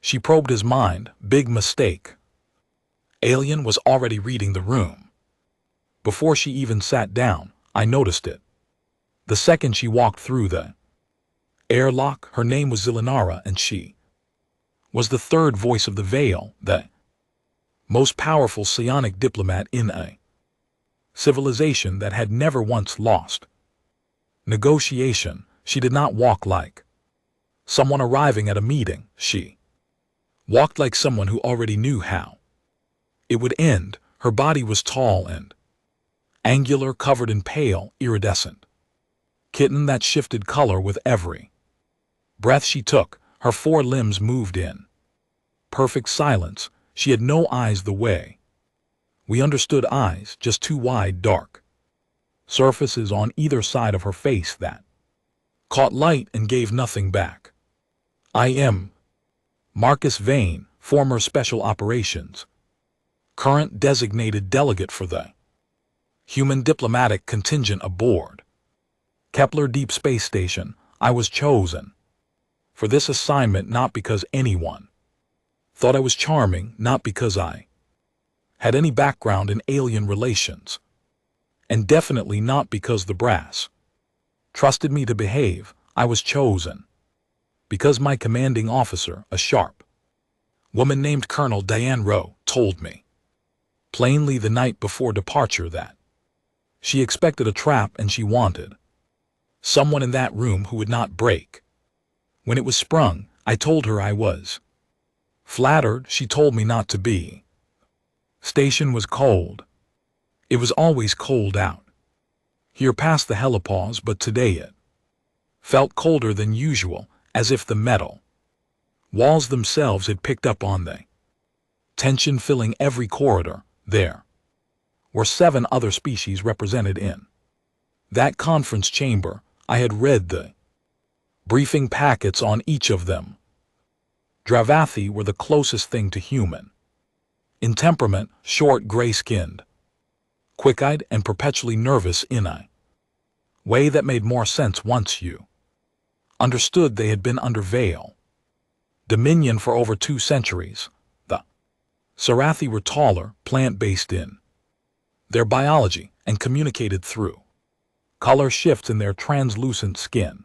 She probed his mind. Big mistake. Alien was already reading the room. Before she even sat down, I noticed it. The second she walked through the airlock, her name was Zelenara, and she was the third voice of the Veil, the most powerful psionic diplomat in a civilization that had never once lost negotiation. She did not walk like someone arriving at a meeting. She walked like someone who already knew how it would end. Her body was tall and angular, covered in pale, iridescent kitten that shifted color with every breath she took. Her four limbs moved in perfect silence. She had no eyes the way we understood eyes, just two wide, dark surfaces on either side of her face that caught light and gave nothing back. I am Marcus Vane, former Special Operations, current designated delegate for the human diplomatic contingent aboard Kepler Deep Space Station. I was chosen for this assignment not because anyone thought I was charming, not because I had any background in alien relations, and definitely not because the brass trusted me to behave. I was chosen because my commanding officer, a sharp woman named Colonel Diane Rowe, told me plainly the night before departure that she expected a trap and she wanted someone in that room who would not break when it was sprung. I told her I was flattered. She told me not to be. Station was cold. It was always cold out here past the helipause, but today it felt colder than usual, as if the metal walls themselves had picked up on the tension filling every corridor. There were 7 other species represented in that conference chamber. I had read the briefing packets on each of them. Dravathi were the closest thing to human in temperament, short, gray-skinned, quick-eyed, and perpetually nervous in a way that made more sense once you understood they had been under Veil dominion for over 2 centuries. The Sarathi were taller, plant-based in their biology, and communicated through color shifts in their translucent skin.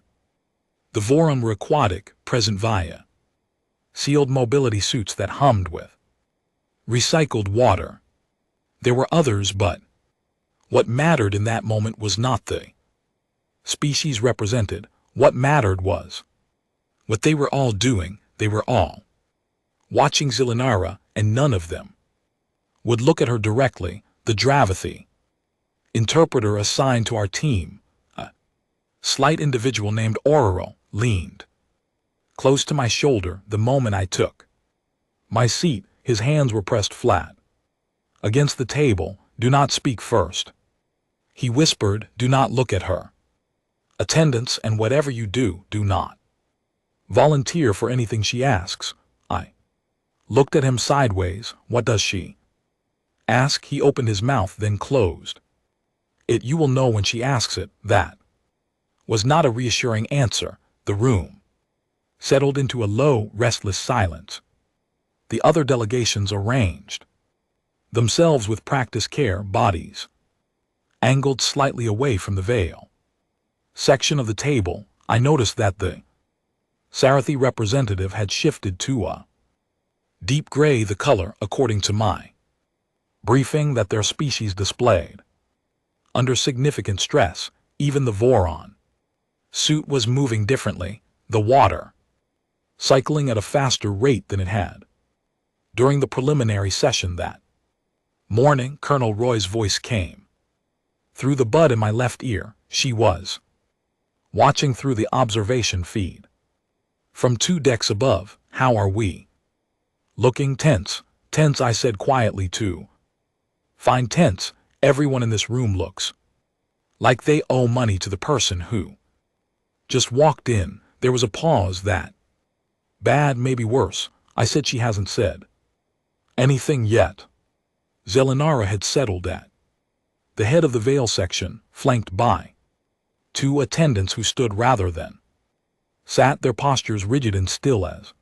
The Voron were aquatic, present via sealed mobility suits that hummed with recycled water. There were others, but what mattered in that moment was not the species represented. What mattered was what they were all doing. They were all watching Zelenara, and none of them would look at her directly. The Dravathi interpreter assigned to our team, a slight individual named Ororo, leaned close to my shoulder the moment I took my seat. His hands were pressed flat against the table. Do not speak first, he whispered. Do not look at her. Attendance, and whatever you do, do not volunteer for anything she asks. I looked at him sideways. What does she ask? He opened his mouth, then closed it. You will know when she asks it. That was not a reassuring answer. The room settled into a low, restless silence. The other delegations arranged themselves with practiced care, bodies angled slightly away from the Veil section of the table. I noticed that the Sarathi representative had shifted to a deep gray, the color, according to my briefing, that their species displayed under significant stress. Even the Voron suit was moving differently, the water cycling at a faster rate than it had during the preliminary session that morning. Colonel Roy's voice came through the bud in my left ear. She was watching through the observation feed from 2 decks above. How are we looking? Tense. Tense, I said quietly. Too fine. Tense. Everyone in this room looks like they owe money to the person who just walked in. There was a pause. That bad, maybe worse. I said. She hasn't said anything yet. Zelenara had settled at the head of the Veil section, flanked by 2 attendants who stood rather than sat, their postures rigid and still as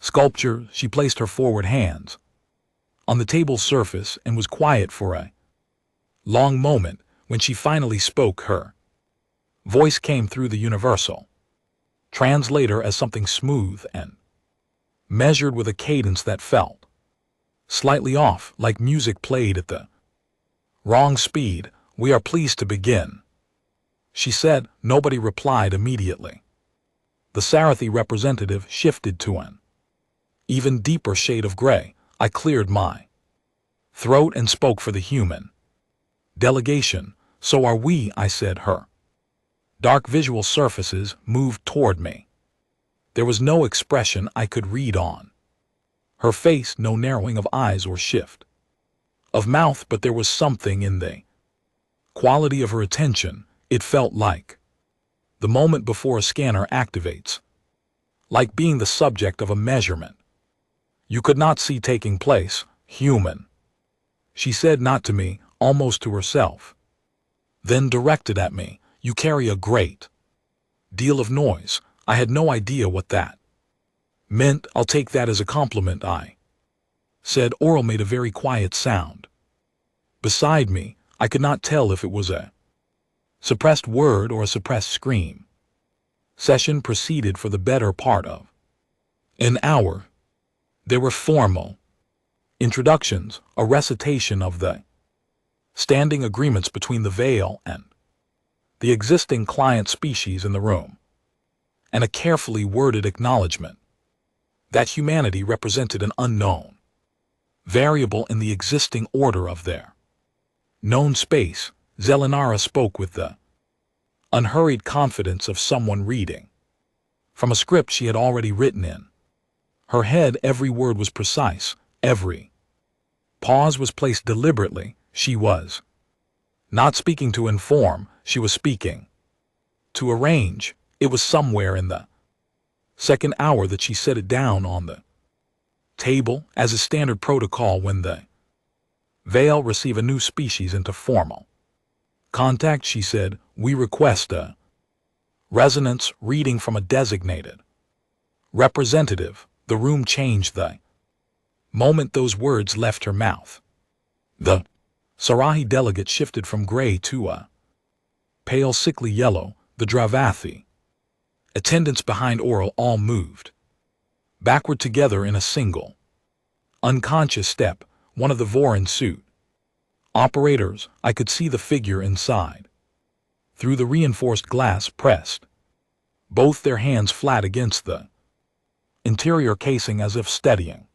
Sculpture, she placed her forward hands on the table's surface and was quiet for a long moment. When she finally spoke, her voice came through the universal translator as something smooth and measured, with a cadence that felt slightly off, like music played at the wrong speed. "We are pleased to begin," she said. Nobody replied immediately. The Sarathi representative shifted to an even deeper shade of gray. I cleared my throat and spoke for the human delegation. "So are we," I said. Her dark visual surfaces moved toward me. There was no expression I could read on her face, no narrowing of eyes or shift of mouth, but there was something in the quality of her attention. It felt like the moment before a scanner activates, like being the subject of a measurement you could not see taking place. "Human," she said, not to me, almost to herself, then directed at me. "You carry a great deal of noise." I had no idea what that meant. "I'll take that as a compliment," I said. Oral made a very quiet sound beside me. I could not tell if it was a suppressed word or a suppressed scream. Session proceeded for the better part of an hour. There were formal introductions, a recitation of the standing agreements between the Veil and the existing client species in the room, and a carefully worded acknowledgement that humanity represented an unknown variable in the existing order of their known space. Zelenara spoke with the unhurried confidence of someone reading from a script she had already written in her head. Every word was precise, every pause was placed deliberately. She was not speaking to inform, she was speaking to arrange. It was somewhere in the second hour that she set it down on the table as a standard protocol. When the Veil receive a new species into formal contact, she said, "We request a resonance reading from a designated representative." The room changed the moment those words left her mouth. The Sarahi delegate shifted from gray to a pale sickly yellow. The Dravathi attendants behind Oral all moved backward together in a single unconscious step. One of the Vorin suit operators, I could see the figure inside through the reinforced glass, pressed both their hands flat against the interior casing as if steadying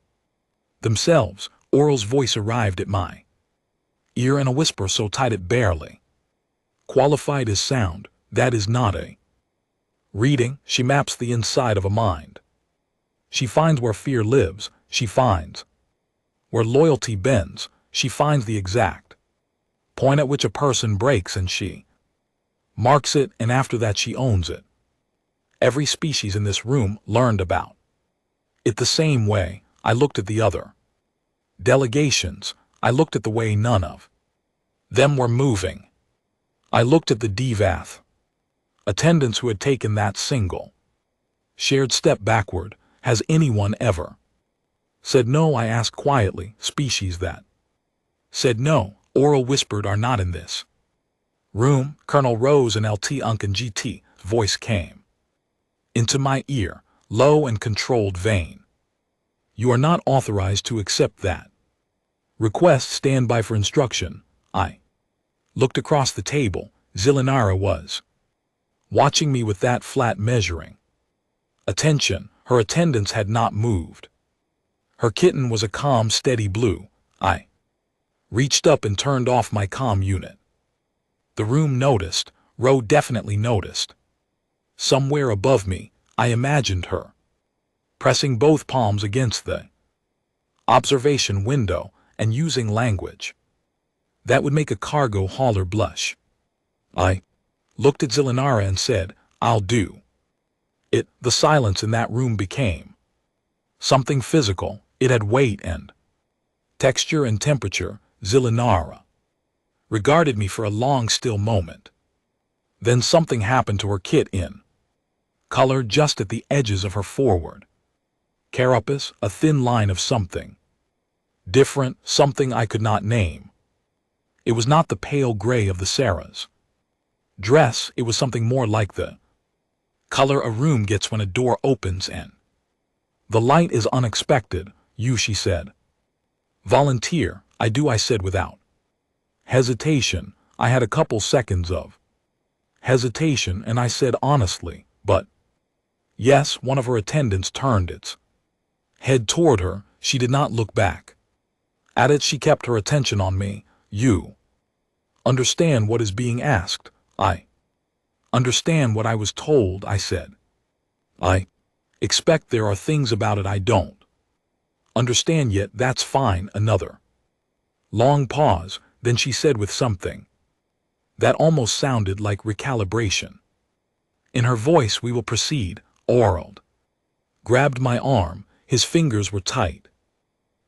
themselves. Oral's voice arrived at my ear in a whisper so tight it barely qualified as sound. "That is not a reading. She maps the inside of a mind. She finds where fear lives. She finds where loyalty bends. She finds the exact point at which a person breaks, and she marks it, and after that she owns it." Every species in this room learned about it the same way. I looked at the other delegations. I looked at the way none of them were moving. I looked at the Devath attendants who had taken that single shared step backward. "Has anyone ever said no?" I asked quietly. "Species that said no," Oral whispered, "are not in this room." Colonel Rose and LT Uncan GT's voice came into my ear, low and controlled vein. "You are not authorized to accept that request. Stand by for instruction." I looked across the table. Zelenara was watching me with that flat measuring attention. Her attendants had not moved. Her kitten was a calm, steady blue. I reached up and turned off my comm unit. The room noticed. Ro definitely noticed. Somewhere above me, I imagined her pressing both palms against the observation window and using language that would make a cargo hauler blush. I looked at Zelenara and said, "I'll do it." The silence in that room became something physical. It had weight and texture and temperature. Zelenara regarded me for a long, still moment. Then something happened to her kit in color just at the edges of her forward Carapace, a thin line of something. Different, something I could not name. It was not the pale gray of the Sarahs. Dress, it was something more like the color a room gets when a door opens and the light is unexpected, she said. Volunteer, I said without hesitation. I had a couple seconds of hesitation and I said honestly, but yes. One of her attendants turned its head toward her. She did not look back. At it she kept her attention on me. You understand what is being asked? I understand what I was told, I said. I expect there are things about it I don't understand yet. That's fine. Another long pause, then she said with something that almost sounded like recalibration in her voice, we will proceed. Orald grabbed my arm. His fingers were tight.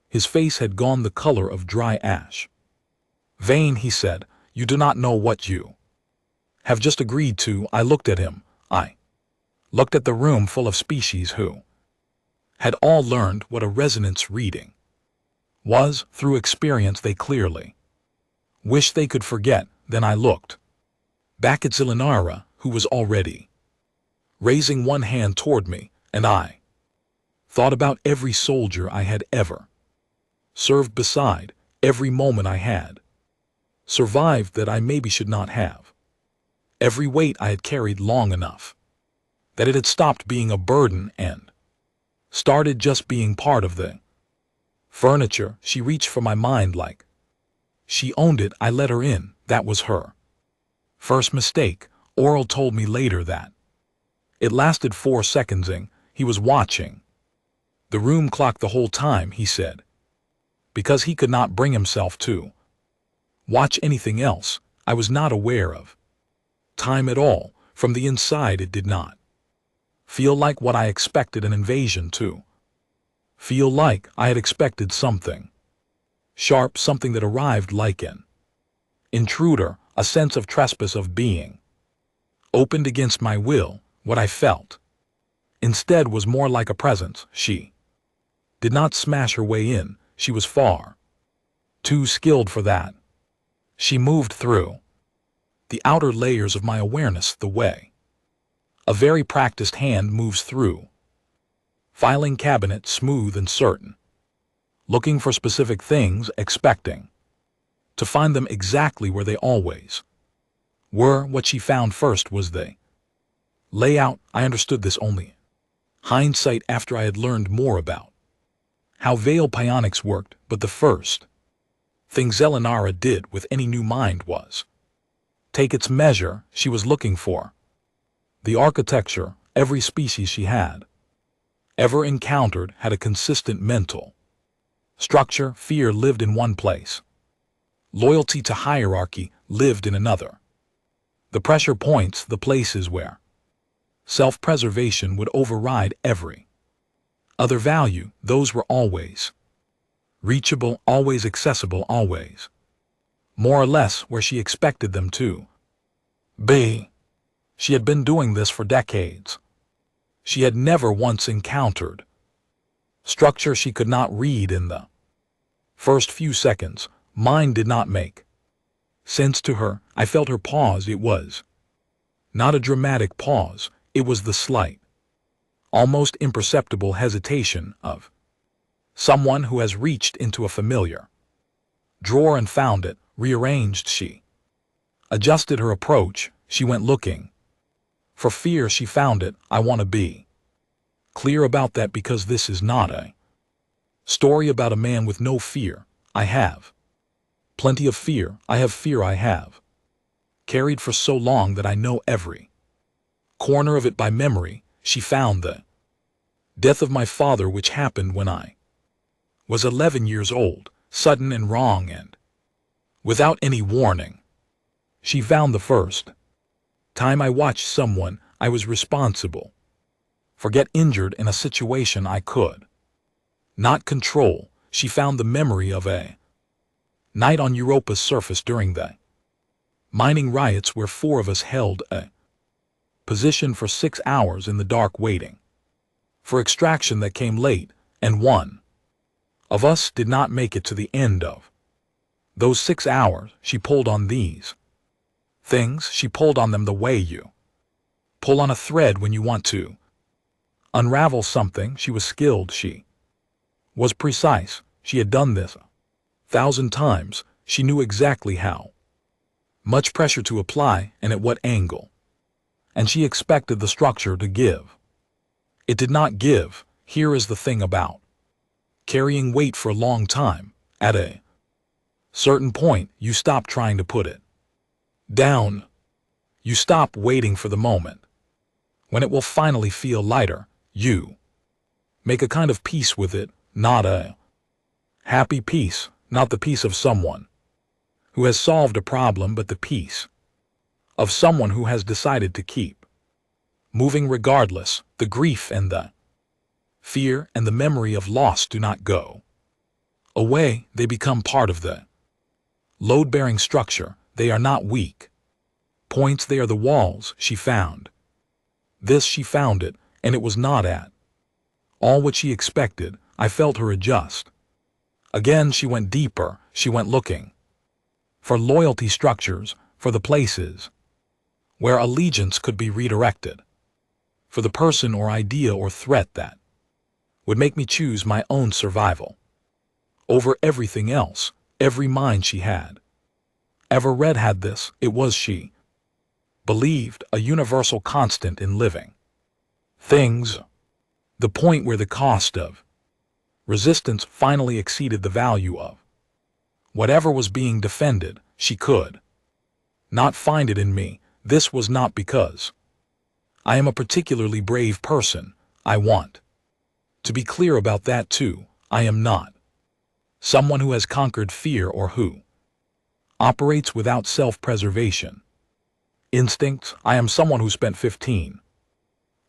His face had gone the color of dry ash. Vane, he said, you do not know what you have just agreed to. I looked at him. I looked at the room full of species who had all learned what a resonance reading was through experience. They clearly wished they could forget. Then I looked back at Zelenara, who was already raising one hand toward me, and I thought about every soldier I had ever served beside, every moment I had survived that I maybe should not have, every weight I had carried long enough that it had stopped being a burden and started just being part of the furniture. She reached for my mind like she owned it. I let her in. That was her first mistake. Orald told me later that it lasted 4 seconds and he was watching the room clock the whole time, he said, because he could not bring himself to watch anything else. I was not aware of time at all. From the inside it did not feel like what I expected an invasion to feel like. I had expected something sharp, something that arrived like an intruder, a sense of trespass of being opened against my will. What I felt instead was more like a presence. She did not smash her way in. She was far too skilled for that. She moved through the outer layers of my awareness the way a very practiced hand moves through filing cabinet, smooth and certain, looking for specific things, expecting to find them exactly where they always were. What she found first was the layout. I understood this only hindsight after I had learned more about how Veil Pionics worked, but the first thing Zelenara did with any new mind was take its measure. She was looking for the architecture. Every species she had ever encountered had a consistent mental structure. Fear lived in one place. Loyalty to hierarchy lived in another. The pressure points, the places where self-preservation would override every other value, those were always reachable, always accessible, always more or less where she expected them to be. She had been doing this for decades. She had never once encountered structure she could not read in the first few seconds. Mine did not make sense to her. I felt her pause. It was not a dramatic pause. It was the slight, almost imperceptible hesitation of someone who has reached into a familiar drawer and found it, rearranged. She adjusted her approach. She went looking for fear. She found it. I want to be clear about that because this is not a story about a man with no fear. I have plenty of fear. I have fear I have carried for so long that I know every corner of it by memory. She found the death of my father, which happened when I was 11 years old, sudden and wrong and without any warning. She found the first time I watched someone I was responsible for get injured in a situation I could not control. She found the memory of a night on Europa's surface during the mining riots where 4 of us held a position for 6 hours in the dark waiting for extraction that came late, and one of us did not make it to the end of those 6 hours. She pulled on these things. She pulled on them the way you pull on a thread when you want to unravel something. She was skilled. She was precise. She had done this 1,000 times. She knew exactly how much pressure to apply and at what angle. And she expected the structure to give. It did not give. Here is the thing about carrying weight for a long time. At a certain point, you stop trying to put it down. You stop waiting for the moment when it will finally feel lighter. You make a kind of peace with it, not a happy peace, not the peace of someone who has solved a problem, but the peace of someone who has decided to keep moving regardless. The grief and the fear and the memory of loss do not go away. They become part of the load-bearing structure. They are not weak points. They are the walls. She found this. She found it, and it was not at all what she expected. I felt her adjust. Again, she went deeper. She went looking for loyalty structures, for the places where allegiance could be redirected, for the person or idea or threat that would make me choose my own survival over everything else. Every mind she had ever read had this. It was, she believed, a universal constant in living things, the point where the cost of resistance finally exceeded the value of whatever was being defended. She could not find it in me. This was not because I am a particularly brave person. I want to be clear about that too. I am not someone who has conquered fear or who operates without self-preservation instincts. I am someone who spent 15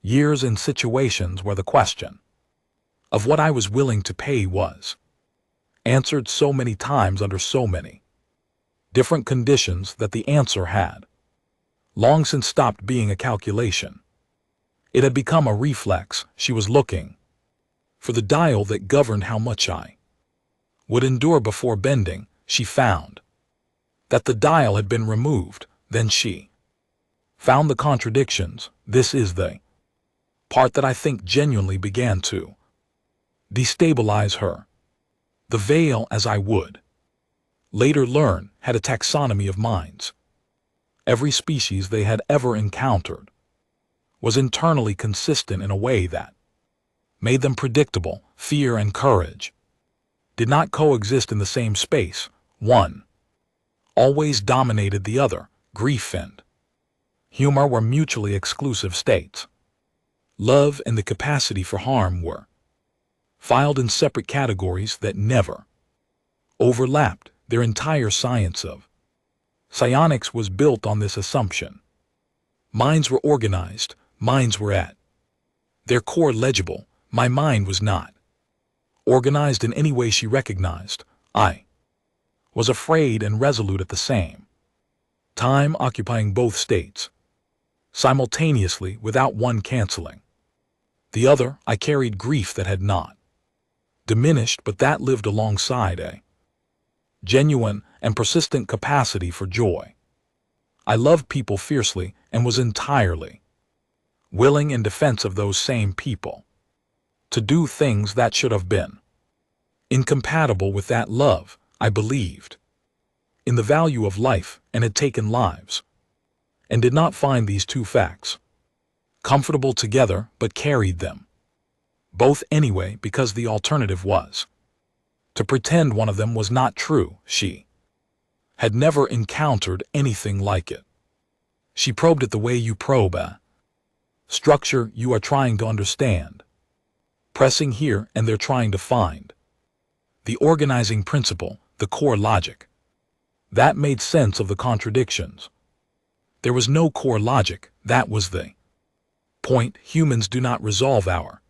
years in situations where the question of what I was willing to pay was answered so many times under so many different conditions that the answer had long since stopped being a calculation. It had become a reflex. She was looking for the dial that governed how much I would endure before bending. She found that the dial had been removed. Then she found the contradictions. This is the part that I think genuinely began to destabilize her. The veil, as I would later learn, had a taxonomy of minds. Every species they had ever encountered was internally consistent in a way that made them predictable. Fear and courage did not coexist in the same space. One always dominated the other. Grief and humor were mutually exclusive states. Love and the capacity for harm were filed in separate categories that never overlapped. Their entire science of psionics was built on this assumption. Minds were organized. Minds were at their core legible. My mind was not organized in any way she recognized. I was afraid and resolute at the same time, occupying both states simultaneously without one canceling the other. I carried grief that had not diminished, but that lived alongside a genuine and persistent capacity for joy. I loved people fiercely and was entirely willing in defense of those same people to do things that should have been incompatible with that love. I believed in the value of life and had taken lives, and did not find these two facts comfortable together, but carried them both anyway, because the alternative was to pretend one of them was not true. She had never encountered anything like it. She probed it the way you probe a structure you are trying to understand, pressing here and there, trying to find the organizing principle, the core logic that made sense of the contradictions. There was no core logic. That was the point. Humans do not resolve our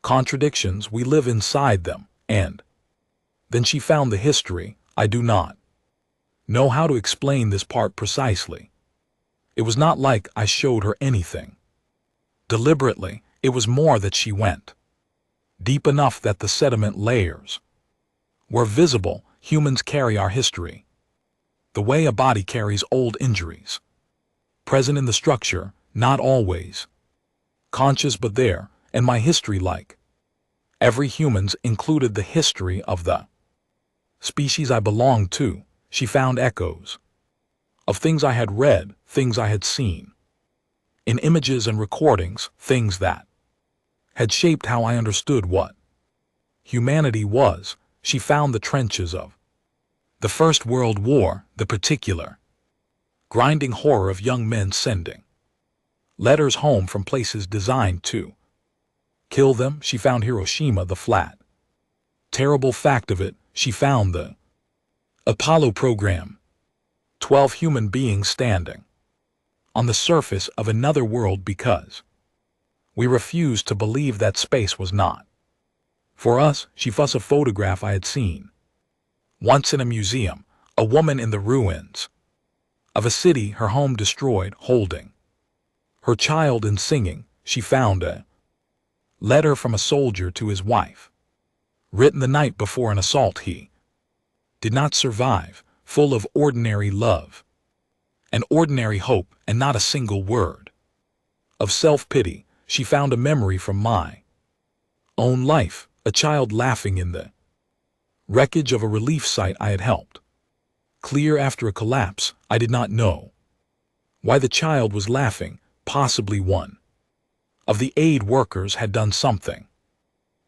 contradictions. We live inside them. And then she found the history. I do not know how to explain this part precisely. It was not like I showed her anything deliberately. It was more that she went deep enough that the sediment layers were visible. Humans carry our history, the way a body carries old injuries, present in the structure, not always conscious but there, and my history, like every human's, included the history of the species I belonged to. She found echoes of things I had read, things I had seen in images and recordings, things that had shaped how I understood what humanity was. She found the trenches of the First World War, the particular grinding horror of young men sending letters home from places designed to kill them. She found Hiroshima, the flat, terrible fact of it. She found the Apollo program, 12 human beings standing on the surface of another world because we refused to believe that space was not for us. She found a photograph I had seen once in a museum, a woman in the ruins of a city, her home destroyed, holding her child and singing. She found a letter from a soldier to his wife, written the night before an assault he did not survive, full of ordinary love and ordinary hope, and not a single word of self-pity. She found a memory from my own life, a child laughing in the wreckage of a relief site I had helped clear after a collapse. I did not know why the child was laughing. Possibly one of the aid workers had done something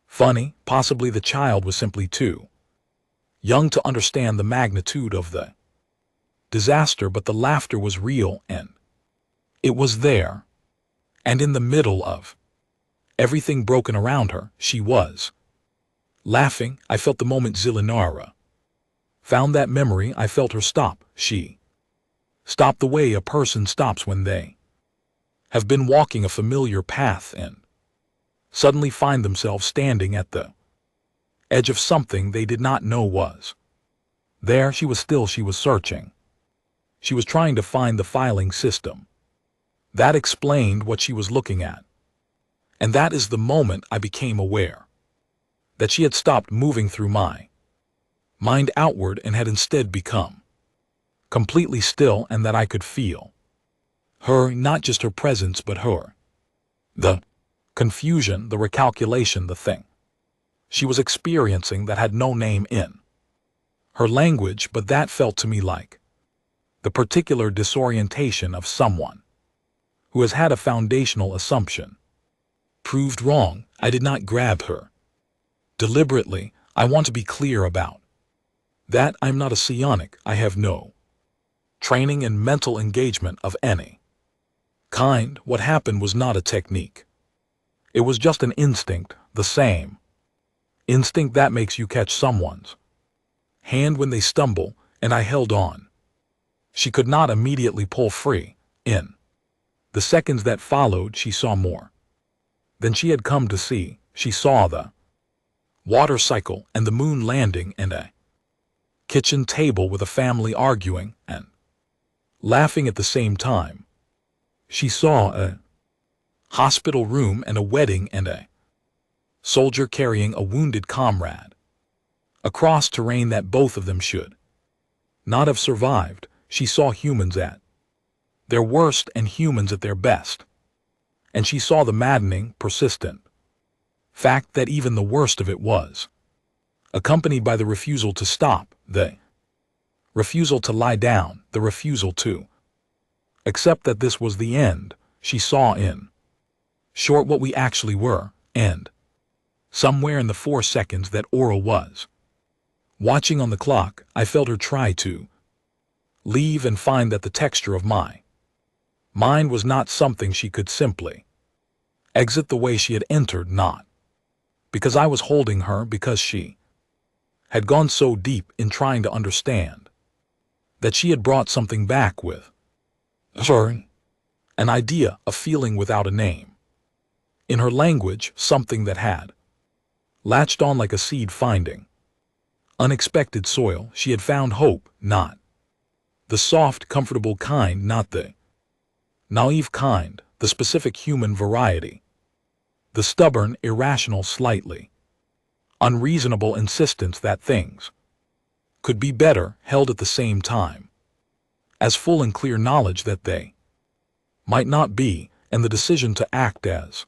funny. Possibly the child was simply too young to understand the magnitude of the disaster, but the laughter was real, and it was there. And in the middle of everything broken around her, she was laughing. I felt the moment Zelenara found that memory. I felt her stop. She stopped the way a person stops when they have been walking a familiar path and suddenly find themselves standing at the edge of something they did not know was there. She was still. She was searching. She was trying to find the filing system that explained what she was looking at. And that is the moment I became aware that she had stopped moving through my mind outward and had instead become completely still, and that I could feel her, not just her presence, but her, the confusion, the recalculation, the thing she was experiencing that had no name in her language, but that felt to me like the particular disorientation of someone who has had a foundational assumption proved wrong. I did not grab her deliberately. I want to be clear about that. I'm not a psionic. I have no training in mental engagement of any kind. What happened was not a technique. It was just an instinct, the same instinct that makes you catch someone's hand when they stumble, and I held on. She could not immediately pull free. In the seconds that followed, she saw more than she had come to see. She saw the water cycle and the moon landing and a kitchen table with a family arguing and laughing at the same time. She saw a hospital room and a wedding and a soldier carrying a wounded comrade across terrain that both of them should not have survived. She saw humans at their worst and humans at their best. And she saw the maddening, persistent fact that even the worst of it was accompanied by the refusal to stop, the refusal to lie down, the refusal to accept that this was the end. She saw in short what we actually were, and somewhere in the 4 seconds that Aura was watching on the clock, I felt her try to leave and find that the texture of my mind was not something she could simply exit the way she had entered, not because I was holding her, because she had gone so deep in trying to understand that she had brought something back with her, an idea, a feeling without a name. In her language, something that had latched on like a seed finding unexpected soil. She had found hope, not the soft, comfortable kind, not the naive kind, the specific human variety The stubborn, irrational, slightly unreasonable insistence that things could be better held at the same time as full and clear knowledge that they might not be, and the decision to act as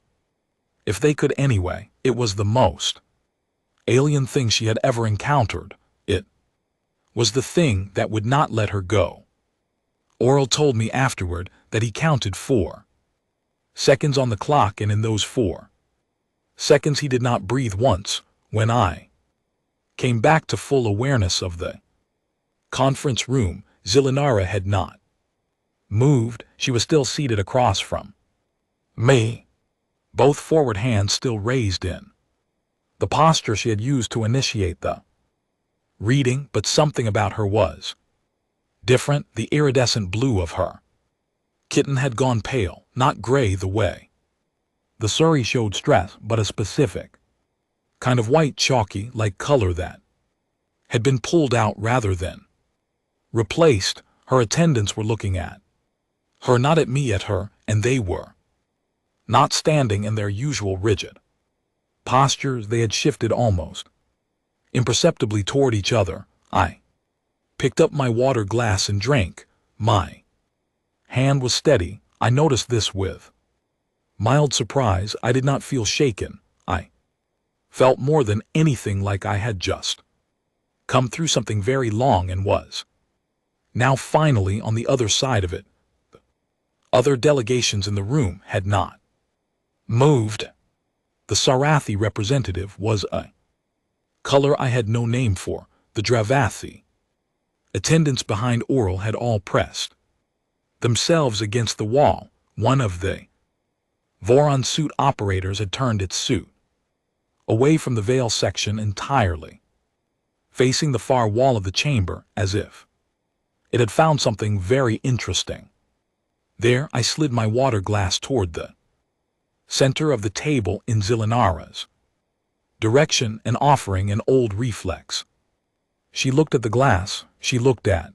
if they could anyway. It was the most alien thing she had ever encountered. It was the thing that would not let her go. Aurel told me afterward that he counted 4 seconds on the clock, and in those 4 seconds he did not breathe once. When I came back to full awareness of the conference room, Zilinara had not moved. She was still seated across from me, both forward hands still raised in the posture she had used to initiate the reading, but something about her was different. The iridescent blue of her kitten had gone pale, not gray the way the Surrey showed stress, but a specific kind of white, chalky like color that had been pulled out rather than replaced. Her attendants were looking at her, not at me, at her, and they were not standing in their usual rigid postures. They had shifted almost imperceptibly toward each other. I picked up my water glass and drank. My hand was steady. I noticed this with mild surprise. I did not feel shaken. I felt more than anything like I had just come through something very long and was now finally on the other side of it. Other delegations in the room had not moved. The Sarathi representative was a color I had no name for, the Dravathi. Attendants behind Aurel had all pressed themselves against the wall. One of the Voron suit operators had turned its suit away from the veil section entirely, facing the far wall of the chamber as if it had found something very interesting. There I slid my water glass toward the center of the table in Zilinara's direction and offering an old reflex. She looked at the glass. She looked at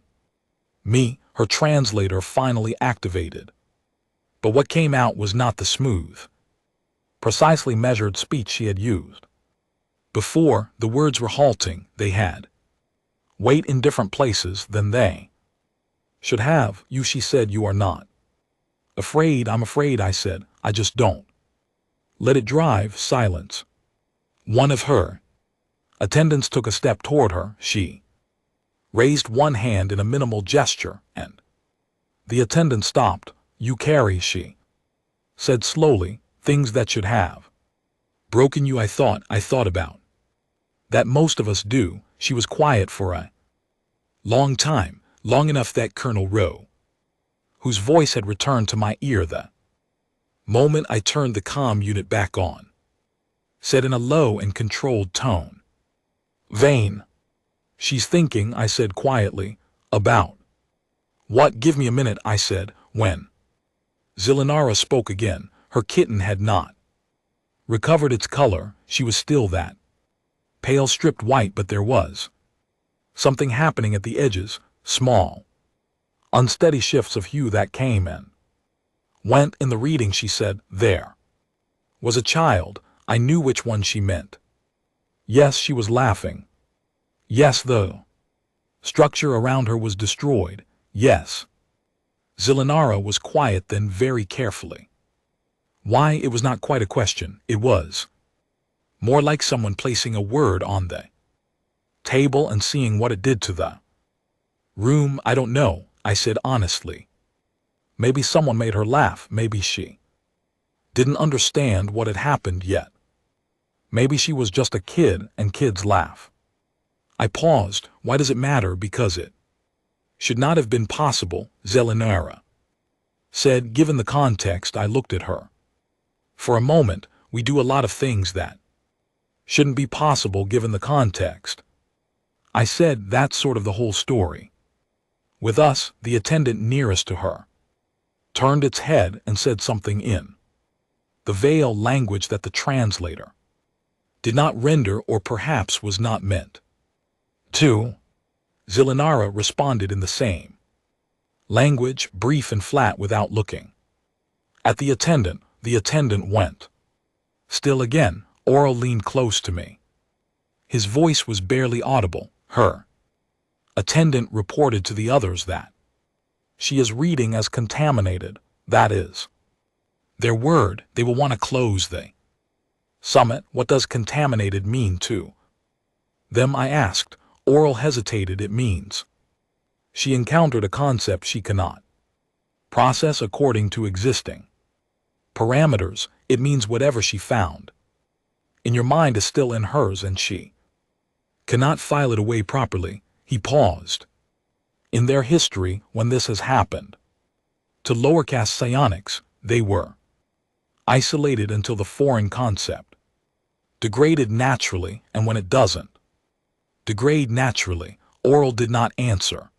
me. Her translator finally activated. But what came out was not the smooth, precisely measured speech she had used before. The words were halting. They had weight in different places than they should have. You, she said, you are not afraid. I'm afraid, I said. I just don't let it drive. Silence. One of her attendants took a step toward her. She raised one hand in a minimal gesture, and the attendant stopped. You carry, she said slowly, things that should have broken you. I thought about that most of us do. She was quiet for a long time, long enough that Colonel Rowe, whose voice had returned to my ear the moment I turned the comm unit back on, said in a low and controlled tone, Vane. She's thinking, I said quietly. About what? Give me a minute, I said. When Zilinara spoke again, her kitten had not recovered its color. She was still that pale stripped white, but there was something happening at the edges, small, unsteady shifts of hue that came and went in the reading. She said, there was a child. I knew which one she meant. Yes, she was laughing. Yes, the structure around her was destroyed. Yes. Zilinara was quiet then, very carefully. Why? It was not quite a question. It was more like someone placing a word on the table and seeing what it did to the room. I don't know, I said honestly. Maybe someone made her laugh. Maybe she didn't understand what had happened yet. Maybe she was just a kid and kids laugh. I paused. Why does it matter? Because it should not have been possible, Zilinara said. Given the context, I looked at her. For a moment, we do a lot of things that shouldn't be possible given the context. I said, that's sort of the whole story. With us, the attendant nearest to her turned its head and said something in the veil language that the translator did not render, or perhaps was not meant to. Zilinara responded in the same language, brief and flat, without looking at the attendant. The attendant went Still again, Oral leaned close to me. His voice was barely audible. Her attendant reported to the others that she is reading as contaminated. That is their word. They will want to close the summit. What does contaminated mean to them? I asked. Oral hesitated. It means she encountered a concept she cannot process according to existing parameters. It means whatever she found in your mind is still in hers and she cannot file it away properly. He paused. In their history, when this has happened to lower caste psionics, they were isolated until the foreign concept degraded naturally, and when it doesn't degrade naturally, Oral did not answer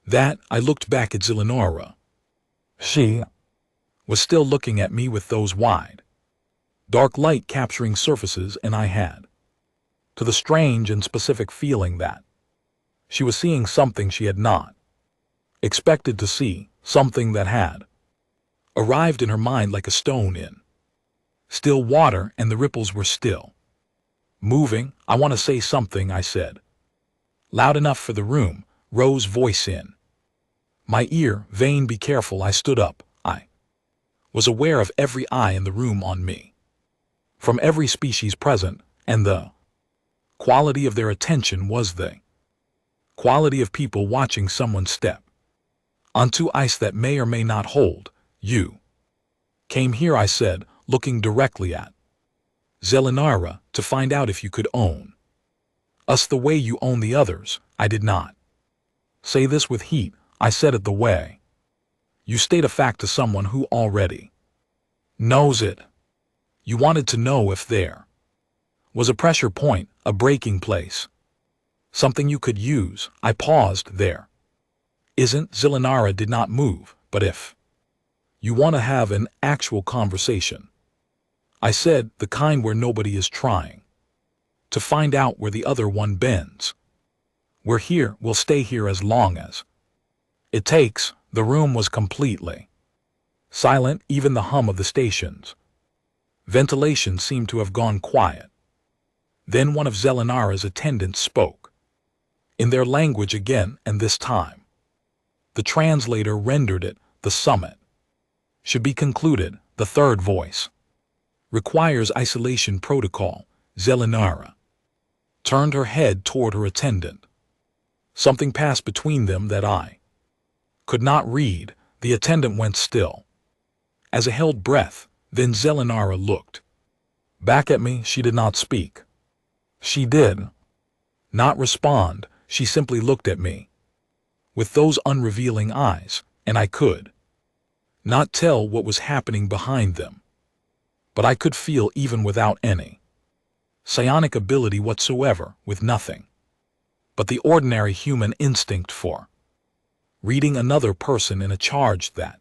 that. I looked back at Zelenora. She was still looking at me with those wide, dark light capturing surfaces, and I had to the strange and specific feeling that she was seeing something she had not expected to see, something that had arrived in her mind like a stone in still water, and the ripples were still moving. I want to say something, I said, loud enough for the room. Rose's voice in my ear. Vane, be careful. I stood up. I was aware of every eye in the room on me, from every species present, and the quality of their attention was the quality of people watching someone step onto ice that may or may not hold. You came here, I said, looking directly at Zelenara, to find out if you could own us the way you own the others. I did not say this with heat. I said it the way you state a fact to someone who already knows it. You wanted to know if there was a pressure point, a breaking place, something you could use. I paused. There isn't. Zelenara did not move. But if you want to have an actual conversation, I said, the kind where nobody is trying to find out where the other one bends. We're here. We'll stay here as long as it takes. The room was completely silent. Even the hum of the station's ventilation seemed to have gone quiet. Then one of Zelenara's attendants spoke in their language again, and this time the translator rendered it. The summit should be concluded. The third voice requires isolation protocol. Zelenara turned her head toward her attendant. Something passed between them that I could not read. The attendant went still as a held breath. Then Zelenara looked back at me. She did not speak. She did not respond. She simply looked at me with those unrevealing eyes, and I could not tell what was happening behind them. But I could feel, even without any psionic ability whatsoever, with nothing but the ordinary human instinct for reading another person in a charge, that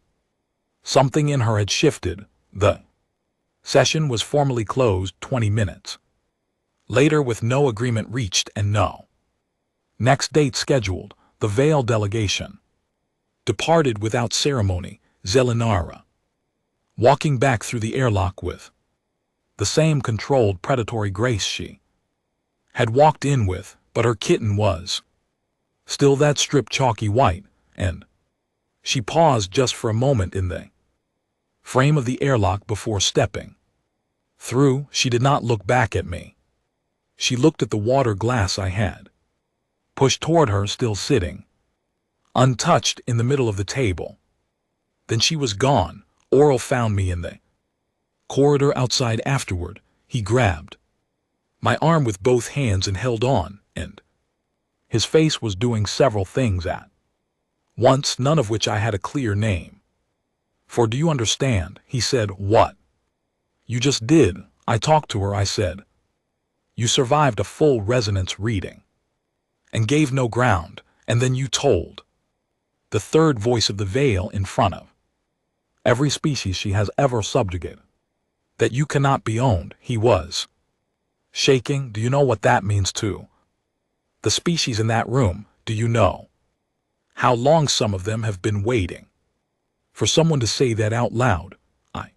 something in her had shifted. The session was formally closed 20 minutes later with no agreement reached and no next date scheduled. The Vale delegation departed without ceremony. Zelenara walking back through the airlock with the same controlled, predatory grace she had walked in with, but her kitten was still that stripped chalky white, and she paused just for a moment in the frame of the airlock before stepping through. She did not look back at me. She looked at the water glass I had pushed toward her, still sitting untouched in the middle of the table. Then she was gone. Oral found me in the corridor outside afterward. He grabbed my arm with both hands and held on, and his face was doing several things at once, none of which I had a clear name for. Do you understand? He said. What? You just did. I talked to her, I said. You survived a full resonance reading and gave no ground, and then you told the third voice of the Vale in front of every species she has ever subjugated that you cannot be owned. He was shaking. Do you know what that means to the species in that room? Do you know how long some of them have been waiting for someone to say that out loud? I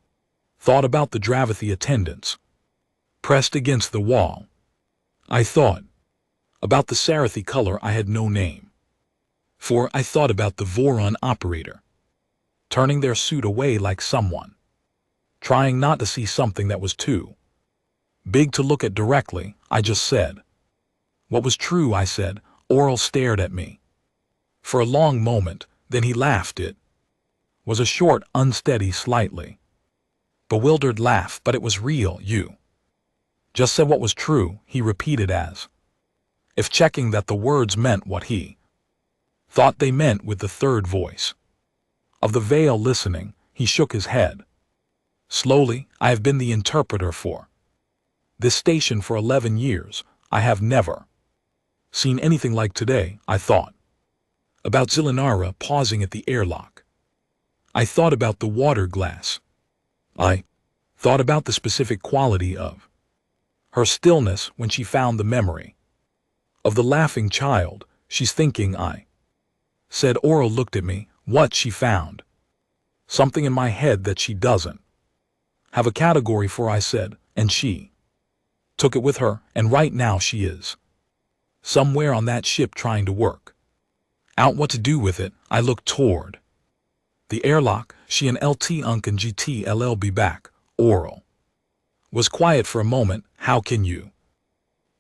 thought about the Dravathi attendants pressed against the wall. I thought about the Sarathi color. I had no name for. I thought about the Voron operator, turning their suit away like someone trying not to see something that was too big to look at directly. I just said what was true, I said. Oral stared at me for a long moment, then he laughed. It was a short, unsteady, slightly bewildered laugh, but it was real. You just said what was true, he repeated, as if checking that the words meant what he thought they meant. With the third voice of the veil listening, he shook his head slowly. I have been the interpreter for this station for 11 years. I have never seen anything like today. I thought about Zilinara pausing at the airlock. I thought about the water glass. I thought about the specific quality of her stillness when she found the memory of the laughing child. She's thinking, I said. Oral looked at me. What? She found something in my head that she doesn't have a category for, I said, and she took it with her, and right now she is somewhere on that ship trying to work out what to do with it. I looked toward the airlock. She and LT Unk and GTLL be back. Oral was quiet for a moment. How can you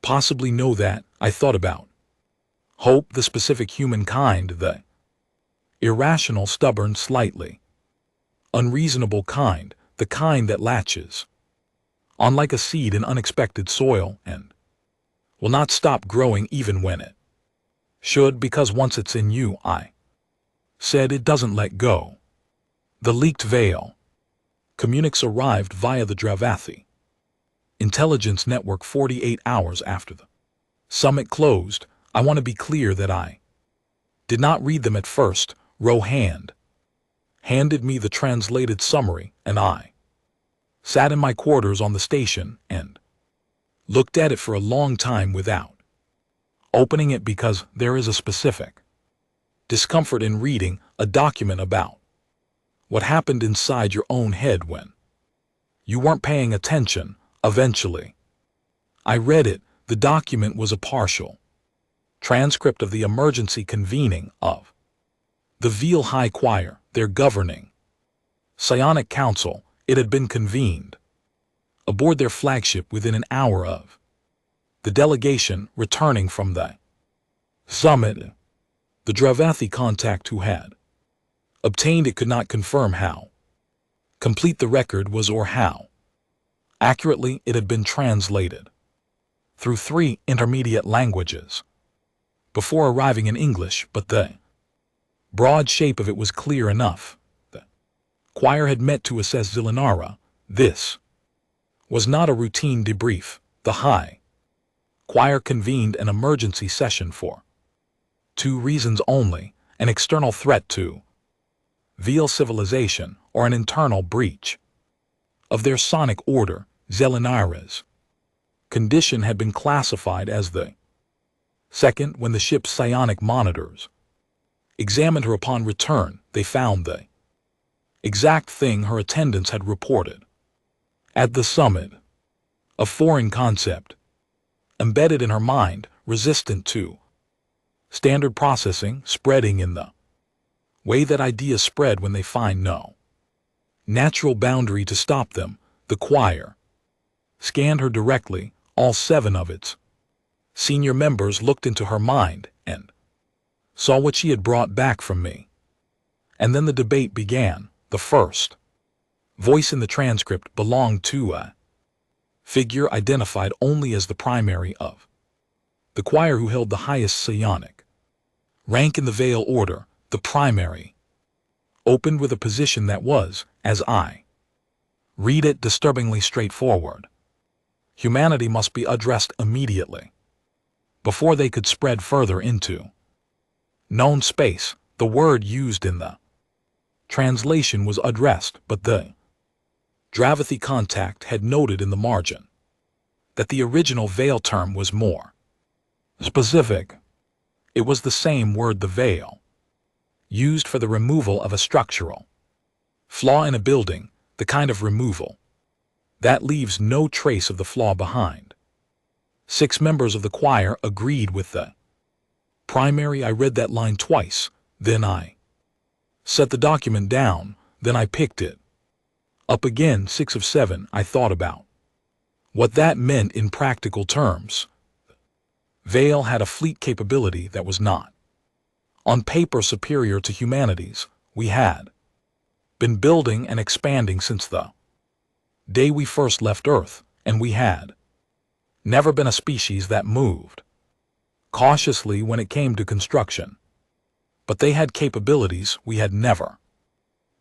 possibly know that? I thought about hope, the specific humankind, the irrational, stubborn, slightly unreasonable kind, the kind that latches on like a seed in unexpected soil and will not stop growing even when it should, because once it's in you, I said, it doesn't let go. The leaked veil communiques arrived via the Dravathi intelligence network 48 hours after the summit closed. I want to be clear that I did not read them at first. Rohand handed me the translated summary, and I sat in my quarters on the station and looked at it for a long time without opening it, because there is a specific discomfort in reading a document about what happened inside your own head when you weren't paying attention. Eventually, I read it. The document was a partial transcript of the emergency convening of the Veal High Choir, their governing psionic council. It had been convened aboard their flagship within an hour of the delegation returning from the summit. The Dravathi contact who had obtained it could not confirm how complete the record was or how accurately it had been translated through 3 intermediate languages before arriving in English, but the broad shape of it was clear enough. The choir had met to assess Zilinara. This was not a routine debrief. The High Choir convened an emergency session for 2 reasons only: an external threat to Veal civilization or an internal breach of their sonic order. Zilinara's condition had been classified as the second. When the ship's psionic monitors examined her upon return, they found the exact thing her attendants had reported at the summit: a foreign concept embedded in her mind, resistant to standard processing, spreading in the way that ideas spread when they find no natural boundary to stop them. The choir scanned her directly. All 7 of its senior members looked into her mind and saw what she had brought back from me. And then the debate began. The first voice in the transcript belonged to a figure identified only as the primary of the choir, who held the highest psionic rank in the Veil order. The primary opened with a position that was, as I read it, disturbingly straightforward. Humanity must be addressed immediately before they could spread further into known space. The word used in the translation was addressed, but the Dravathi contact had noted in the margin that the original Veil term was more specific. It was the same word, the Veil, used for the removal of a structural flaw in a building, the kind of removal That leaves no trace of the flaw behind. 6 members of the choir agreed with the primary. I read that line twice, then I set the document down, then I picked it up again. 6 of 7. I thought about what that meant in practical terms. Vale had a fleet capability that was not, on paper, superior to humanity's. We had been building and expanding since the day we first left Earth, and we had never been a species that moved cautiously when it came to construction. But they had capabilities we had never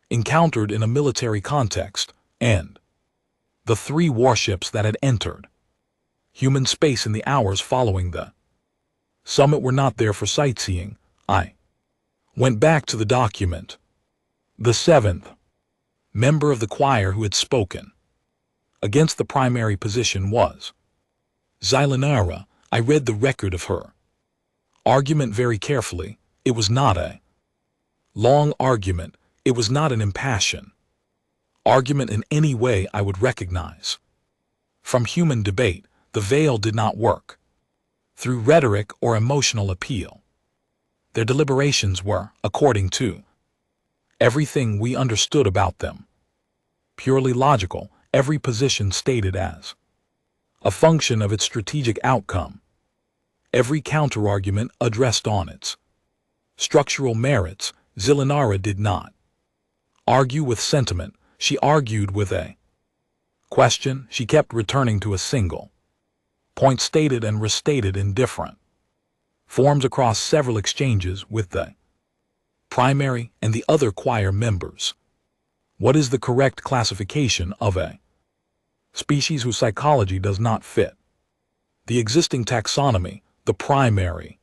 encountered in a military context, and the 3 warships that had entered human space in the hours following the summit were not there for sightseeing. I went back to the document. The 7th member of the choir who had spoken against the primary position was Zyllenara. I read the record of her argument very carefully. It was not a long argument. It was not an impassioned argument in any way I would recognize from human debate. The Vale did not work through rhetoric or emotional appeal. Their deliberations were, according to everything we understood about them, purely logical, every position stated as a function of its strategic outcome. Every counterargument addressed on its structural merits. Zyllenara did not argue with sentiment. She argued with a question. She kept returning to a single point, stated and restated in different forms across several exchanges with the primary and the other choir members. What is the correct classification of a species whose psychology does not fit the existing taxonomy? The primary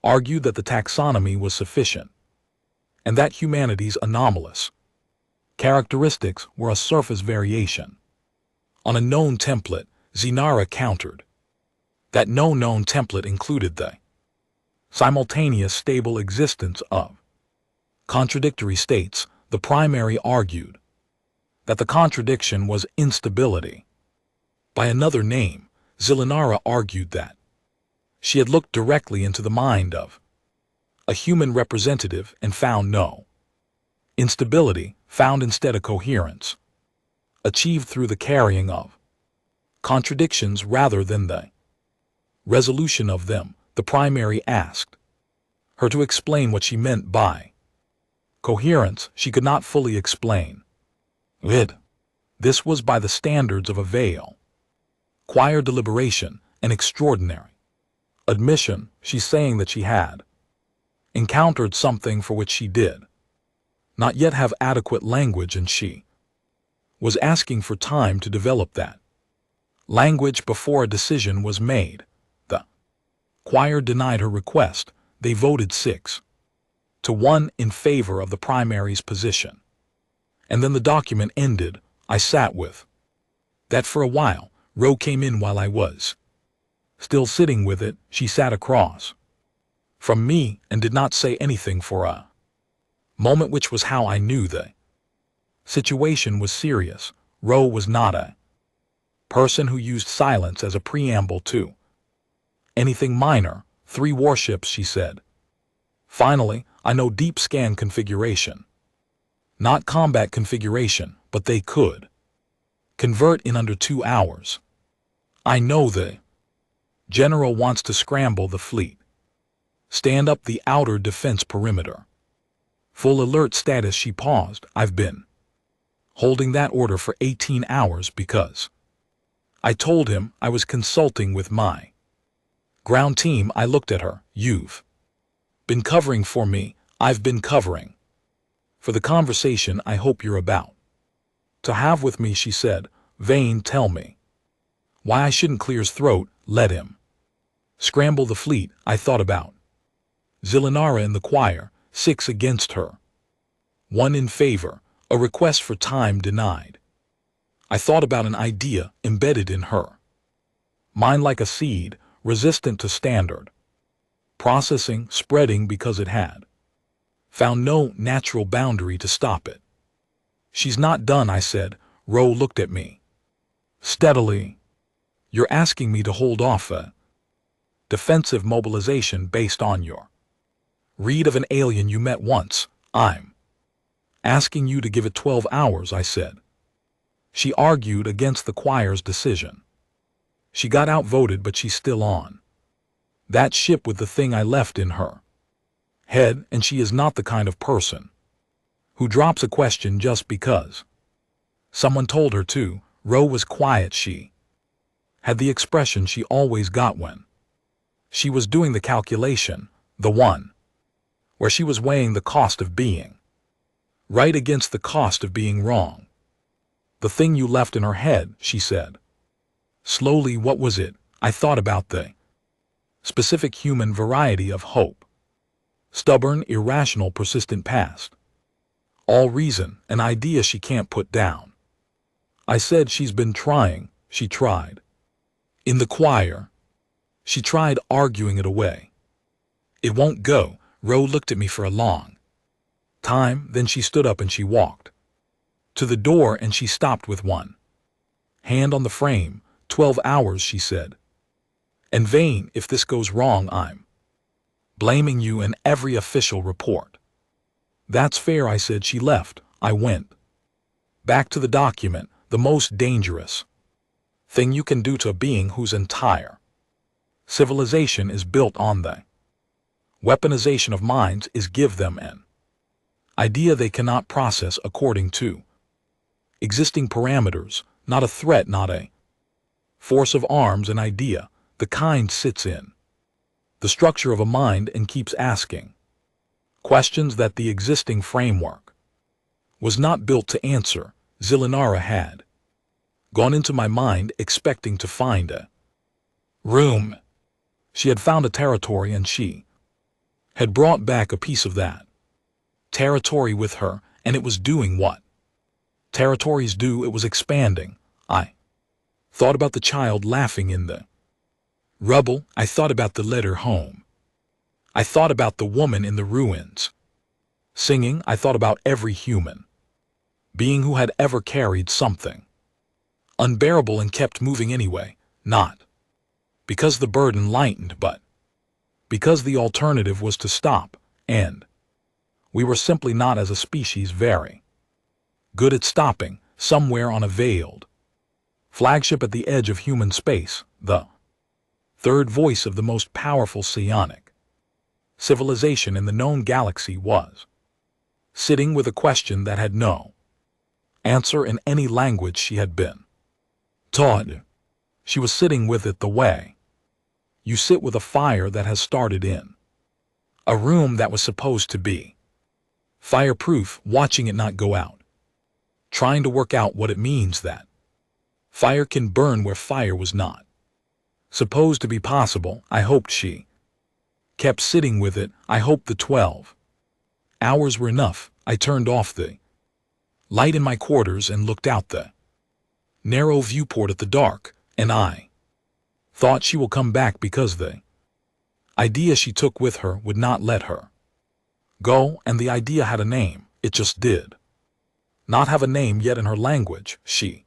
argued that the taxonomy was sufficient, and that humanity's anomalous characteristics were a surface variation on a known template. Zyllenara countered that no known template included the simultaneous stable existence of contradictory states. The primary argued that the contradiction was instability. By another name, Zyllenara argued that she had looked directly into the mind of a human representative and found no instability, found instead a coherence, achieved through the carrying of contradictions rather than the resolution of them. The primary asked her to explain what she meant by coherence. She could not fully explain it. This was, by the standards of a Vale choir deliberation, an extraordinary admission. She's saying that she had encountered something for which she did not yet have adequate language, and she was asking for time to develop that language before a decision was made. The choir denied her request. They voted 6-1 in favor of the primary's position. And then the document ended. I sat with that for a while. Ro came in while I was still sitting with it. She sat across from me and did not say anything for a moment, which was how I knew the situation was serious. Ro was not a person who used silence as a preamble to anything minor. 3 warships, she said. Finally, I know deep scan configuration. Not combat configuration, but they could convert in under 2 hours. I know the general wants to scramble the fleet, stand up the outer defense perimeter. Full alert status. She paused. I've been holding that order for 18 hours because I told him I was consulting with my ground team. I looked at her. You've been covering for me. I've been covering for the conversation I hope you're about to have with me, she said. Vane, tell me why I shouldn't clear his throat. Let him scramble the fleet. I thought about Zyllenara in the choir. 6 against her, 1 in favor, a request for time denied. I thought about an idea embedded in her mind like a seed, resistant to standard processing, spreading because it had found no natural boundary to stop it. She's not done, I said. Ro looked at me. Steadily. You're asking me to hold off a defensive mobilization based on your read of an alien you met once. I'm asking you to give it 12 hours, I said. She argued against the choir's decision. She got outvoted, but she's still on that ship with the thing I left in her head, and she is not the kind of person who drops a question just because someone told her to. Ro was quiet. She had the expression she always got when she was doing the calculation, the one where she was weighing the cost of being right against the cost of being wrong. The thing you left in her head, she said. Slowly, what was it? I thought about the specific human variety of hope. Stubborn, irrational, persistent past. All reason, an idea she can't put down. I said she's been trying, she tried. In the choir. She tried arguing it away. It won't go. Ro looked at me for a long time, then she stood up and she walked to the door and she stopped with one hand on the frame. 12 hours, she said. In vain, if this goes wrong, I'm blaming you in every official report. That's fair, I said. She left. I went back to the document. The most dangerous thing you can do to a being whose entire civilization is built on the weaponization of minds is give them an idea they cannot process according to existing parameters, not a threat, not a force of arms, an idea, the kind sits in the structure of a mind and keeps asking questions that the existing framework was not built to answer. Zilinara had gone into my mind expecting to find a room. She had found a territory and she had brought back a piece of that territory with her, and it was doing what territories do. It was expanding. I thought about the child laughing in the rubble. I thought about the letter home. I thought about the woman in the ruins singing. I thought about every human being who had ever carried something unbearable and kept moving anyway, not because the burden lightened, but because the alternative was to stop, and we were simply not as a species very good at stopping. Somewhere on a veiled flagship at the edge of human space, the third voice of the most powerful psionic civilization in the known galaxy was sitting with a question that had no answer in any language she had been taught. She was sitting with it the way you sit with a fire that has started in a room that was supposed to be fireproof, watching it not go out, trying to work out what it means that fire can burn where fire was not supposed to be possible. I hoped she kept sitting with it. I hoped the 12 hours were enough. I turned off the light in my quarters and looked out the narrow viewport at the dark, and I thought she will come back because the idea she took with her would not let her go, and the idea had a name. It just did not have a name yet in her language. She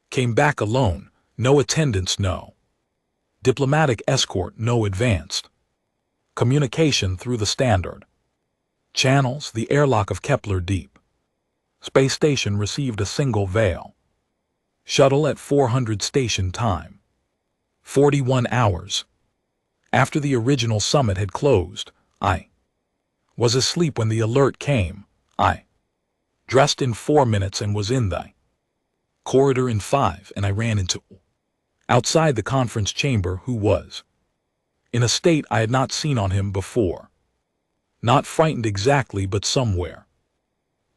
came back alone. No attendants, no diplomatic escort, no advanced communication through the standard channels. The airlock of Kepler Deep Space Station received a single veil shuttle at 400 station time. 41 hours after the original summit had closed. I was asleep when the alert came. I dressed in 4 minutes and was in the corridor in 5, and I ran into outside the conference chamber, who was in a state I had not seen on him before. Not frightened exactly, but somewhere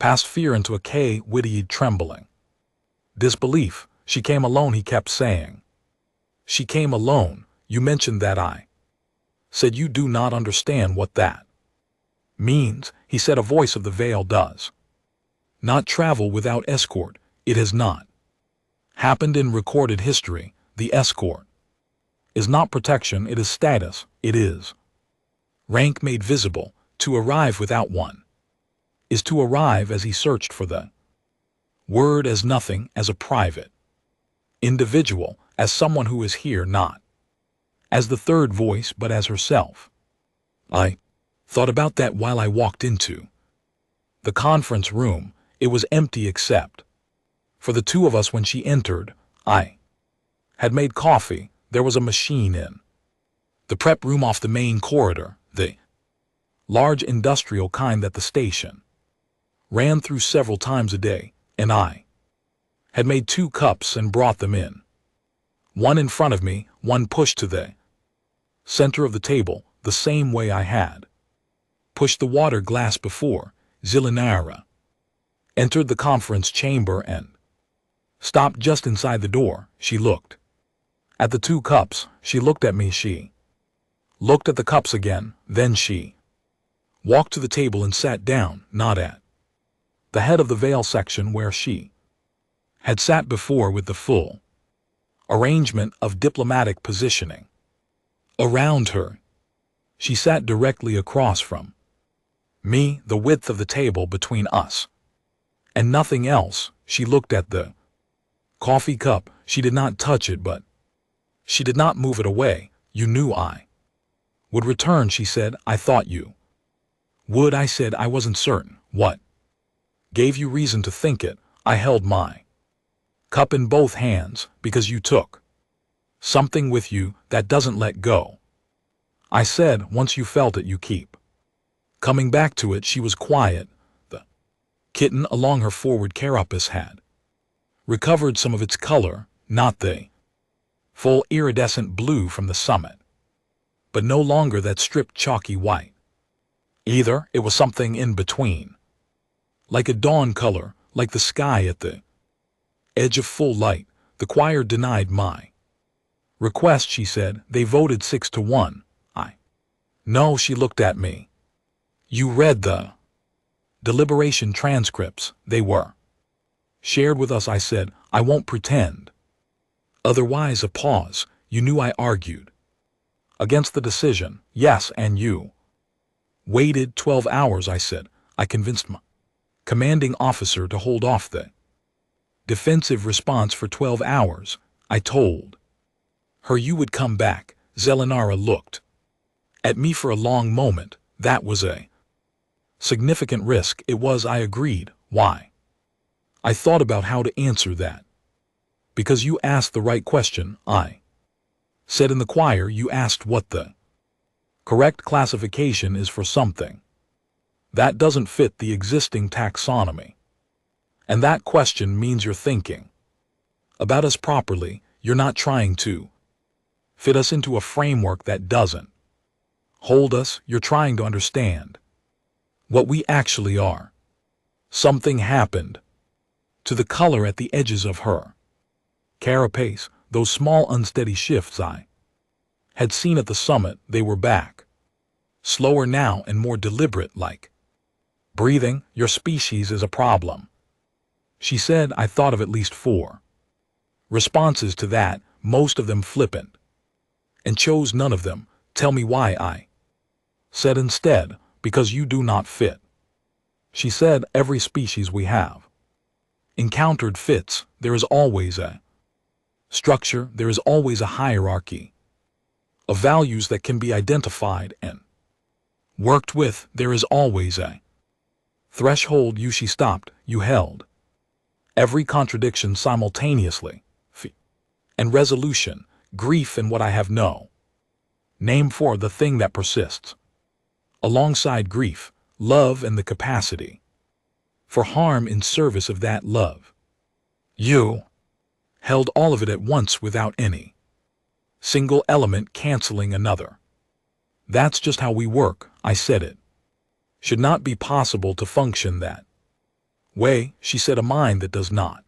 past fear into a witty trembling disbelief. She came alone, he kept saying. She came alone. You mentioned that. I said you do not understand what that means. He said, a voice of the veil does not travel without escort. It has not happened in recorded history. The escort is not protection, it is status, it is rank made visible. To arrive without one is to arrive, as he searched for the word, as nothing, as a private Individual, as someone who is here, not as the third voice, but as herself. I thought about that while I walked into the conference room. It was empty except for the two of us when she entered. I had made coffee. There was a machine in the prep room off the main corridor, the large industrial kind that the station ran through several times a day, and I had made 2 cups and brought them in. One in front of me, one pushed to the center of the table, the same way I had pushed the water glass before. Zelenara entered the conference chamber and stopped just inside the door. She looked at the 2 cups. She looked at me. She looked at the cups again. Then she walked to the table and sat down, not at the head of the veil section where she had sat before, with the full arrangement of diplomatic positioning around her. She sat directly across from me, the width of the table between us and nothing else. She looked at the coffee cup. She did not touch it, but she did not move it away. You knew I would return, she said. I thought you would. I said I wasn't certain. What gave you reason to think it? I held my cup in both hands. Because you took something with you that doesn't let go. I said, once you felt it, you keep coming back to it. She was quiet. The kitten along her forward carapace had recovered some of its color, not the full iridescent blue from the summit, but no longer that stripped chalky white. Either it was something in between, like a dawn color, like the sky at the edge of full light. The choir denied my request, she said. They voted 6-1. No, she looked at me. You read the deliberation transcripts. They were shared with us. I said, I won't pretend otherwise. A pause. You knew I argued against the decision. Yes, and you waited 12 hours. I said, I convinced my commanding officer to hold off the defensive response for 12 hours. I told her you would come back. Zelenara looked at me for a long moment. That was a significant risk. It was, I agreed. Why? I thought about how to answer that. Because you asked the right question, I said. In the choir, you asked what the correct classification is for something that doesn't fit the existing taxonomy. And that question means you're thinking about us properly. You're not trying to fit us into a framework that doesn't hold us. You're trying to understand what we actually are. Something happened to the color at the edges of her carapace. Those small unsteady shifts I had seen at the summit, they were back. Slower now and more deliberate, like breathing. Your species is a problem, she said. I thought of at least 4 responses to that, most of them flippant, and chose none of them. Tell me why. I said instead, because you do not fit. She said, every species we have encountered fits. There is always a structure. There is always a hierarchy of values that can be identified and worked with. There is always a threshold. She stopped. You held every contradiction simultaneously, and resolution, grief, and what I have no name for, the thing that persists. Alongside grief, love, and the capacity for harm in service of that love. You held all of it at once without any single element canceling another. That's just how we work. I said it should not be possible to function that way, she said. A mind that does not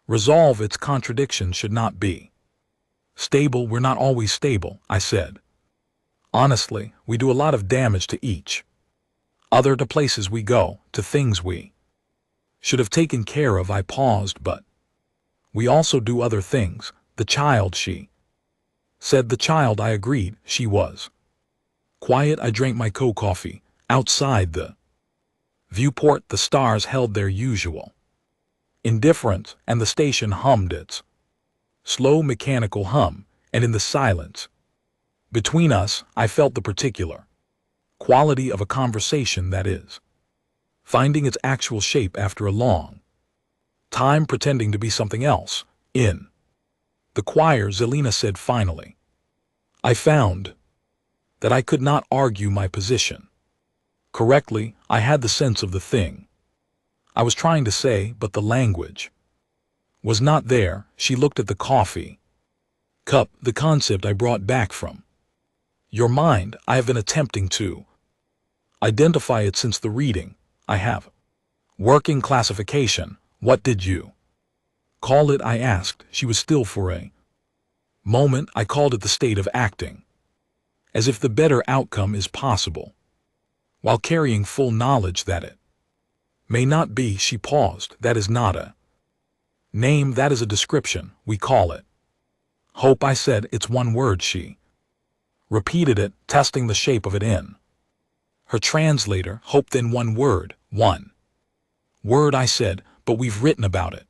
resolve its contradictions should not be stable. We're not always stable, I said. Honestly, we do a lot of damage to each other, to places we go, to things we should have taken care of. I paused. But we also do other things. The child, she said. The child, I agreed. She was quiet. I drank my coffee. Outside the viewport, the stars held their usual indifference, and the station hummed its slow mechanical hum, and in the silence between us, I felt the particular quality of a conversation that is finding its actual shape after a long time pretending to be something else. In the choir, Zelina said finally, I found that I could not argue my position correctly. I had the sense of the thing I was trying to say, but the language was not there. She looked at the coffee cup, the concept I brought back from your mind. I have been attempting to identify it since the reading. I have working classification. What did you call it? I asked. She was still for a moment. I called it the state of acting, as if the better outcome is possible, while carrying full knowledge that it may not be. She paused. That is not a name, that is a description. We call it hope. I said. It's one word. She repeated it, testing the shape of it in her translator. Hope, then one word. One word, I said, but we've written about it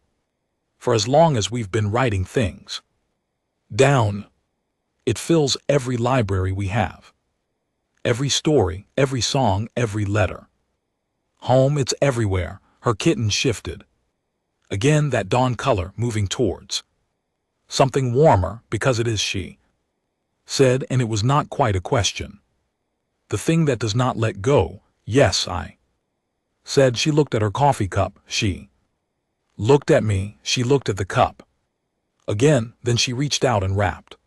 for as long as we've been writing things down. It fills every library we have, every story, every song, every letter. Home, it's everywhere. Her kitten shifted again, that dawn color moving towards something warmer, because it is, she said, and it was not quite a question. The thing that does not let go. Yes, I said. She looked at her coffee cup. She looked at me. She looked at the cup again. Then she reached out and wrapped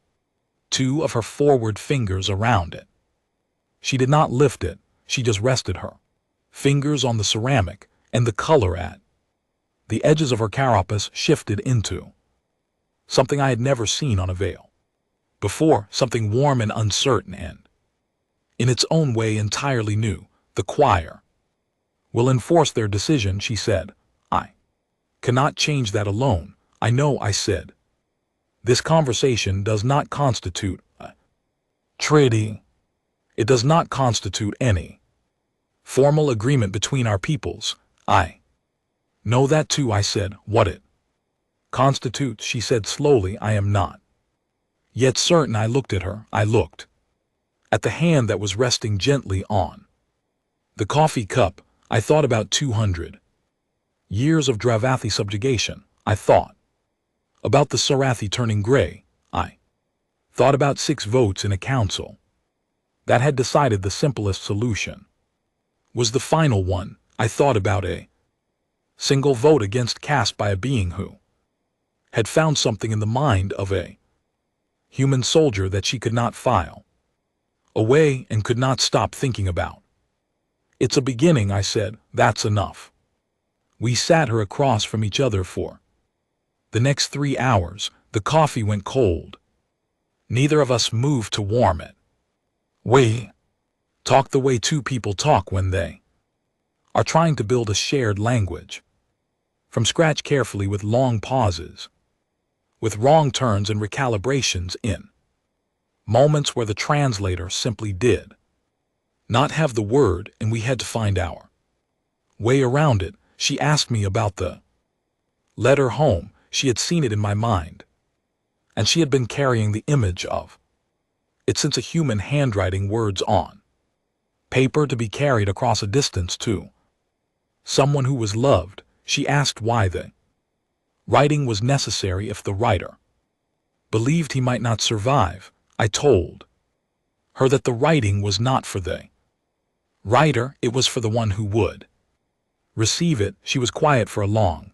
two of her forward fingers around it. She did not lift it. She just rested her fingers on the ceramic, and the color at the edges of her carapace shifted into something I had never seen on a veil before, something warm and uncertain and, in its own way, entirely new. The choir will enforce their decision, she said. I cannot change that alone. I know, I said. This conversation does not constitute a treaty. It does not constitute any formal agreement between our peoples. I know that too, I said. What it constitutes, she said slowly, I am not yet certain. I looked at her. I looked at the hand that was resting gently on the coffee cup. I thought about 200 years of Dravathi subjugation. I thought about the Sarathi turning gray. I thought about 6 votes in a council that had decided the simplest solution was the final one. I thought about a single vote against cast by a being who had found something in the mind of a human soldier that she could not file away and could not stop thinking about. It's a beginning, I said. That's enough. We sat her across from each other for the next 3 hours. The coffee went cold. Neither of us moved to warm it. We talked the way 2 people talk when they are trying to build a shared language from scratch, carefully, with long pauses, with wrong turns and recalibrations, in moments where the translator simply did not have the word and we had to find our way around it. She asked me about the letter home. She had seen it in my mind, and she had been carrying the image of it since a human handwriting words on paper to be carried across a distance to someone who was loved. She asked why the writing was necessary if the writer believed he might not survive. I told her that the writing was not for the writer, it was for the one who would receive it. She was quiet for a long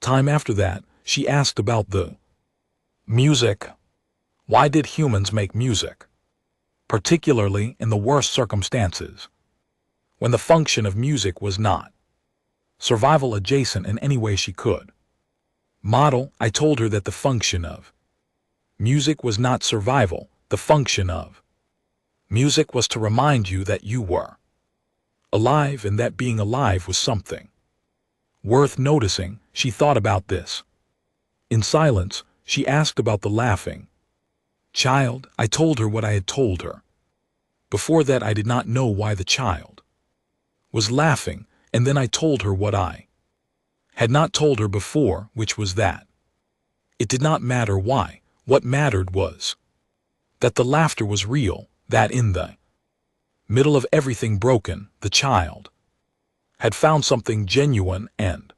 time after that. She asked about the music. Why did humans make music, particularly in the worst circumstances, when the function of music was not survival adjacent in any way she could model? I told her that the function of music was not survival. The function of music was to remind you that you were alive, and that being alive was something worth noticing. She thought about this in silence. She asked about the laughing child. I told her what I had told her before, that I did not know why the child was laughing, and then I told her what I had not told her before, which was that It did not matter why. What mattered was that the laughter was real, that in the middle of everything broken, the child had found something genuine and